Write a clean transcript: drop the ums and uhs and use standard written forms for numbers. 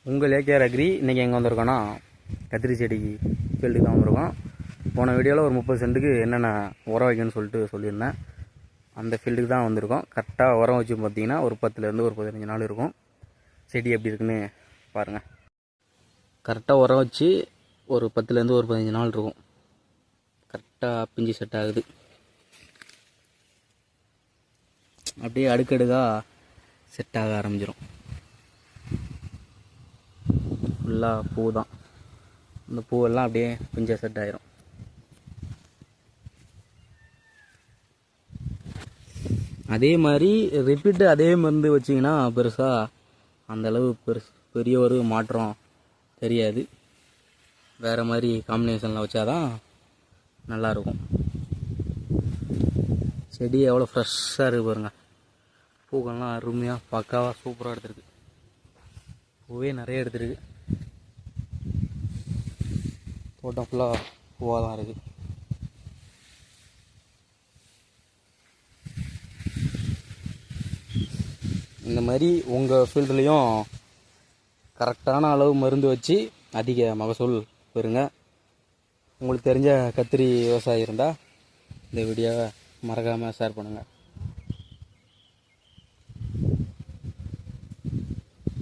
உங்கள் AKR agri இன்றைக்கி எங்கே வந்திருக்கோன்னா கத்திரி செடிக்கு ஃபீல்டுக்கு தான் வந்திருக்கோம். போன வீடியோவில் ஒரு 30 சென்ட்டுக்கு என்னென்ன உரம் வைக்கணும்னு சொல்லியிருந்தேன். அந்த ஃபீல்டுக்கு தான் வந்திருக்கோம். கரெக்டாக உரம் வச்சு பார்த்திங்கன்னா ஒரு 10லேருந்து ஒரு 15 நாள் இருக்கும். செடி எப்படி இருக்குன்னு பாருங்கள். கரெக்டாக உரம் வச்சு ஒரு 10லேருந்து ஒரு 15 நாள் இருக்கும். கரெக்டாக பிஞ்சு செட் ஆகுது. அப்படியே அடுக்கடுக்காக செட் ஆக ஆரம்பிச்சிடும். ஃபுல்லாக பூ தான். இந்த பூவெல்லாம் அப்படியே பிஞ்ச செட் ஆயிரும். அதே மாதிரி ரிப்பீட்டு அதே மருந்து வச்சிங்கன்னா பெருசாக அந்தளவு பெரிய ஒரு மாற்றம் தெரியாது. வேறு மாதிரி காம்பினேஷனில் வச்சாதான் நல்லாயிருக்கும். செடி எவ்வளோ ஃப்ரெஷ்ஷாக இருக்குது பாருங்கள். பூக்கள்லாம் அருமையாக பக்காவாக சூப்பராக எடுத்துருக்கு. பூவே நிறைய எடுத்துருக்கு. தோட்டம் ஃபுல்லாக பூவாக தான் இருக்குது. இந்த மாதிரி உங்கள் ஃபீல்டுலேயும் கரெக்டான அளவு மருந்து வச்சு அதிக மகசூல் பெறுங்க. உங்களுக்கு தெரிஞ்ச கத்திரி விவசாயி இருந்தால் இந்த வீடியோவை மறக்காமல் ஷேர் பண்ணுங்கள்.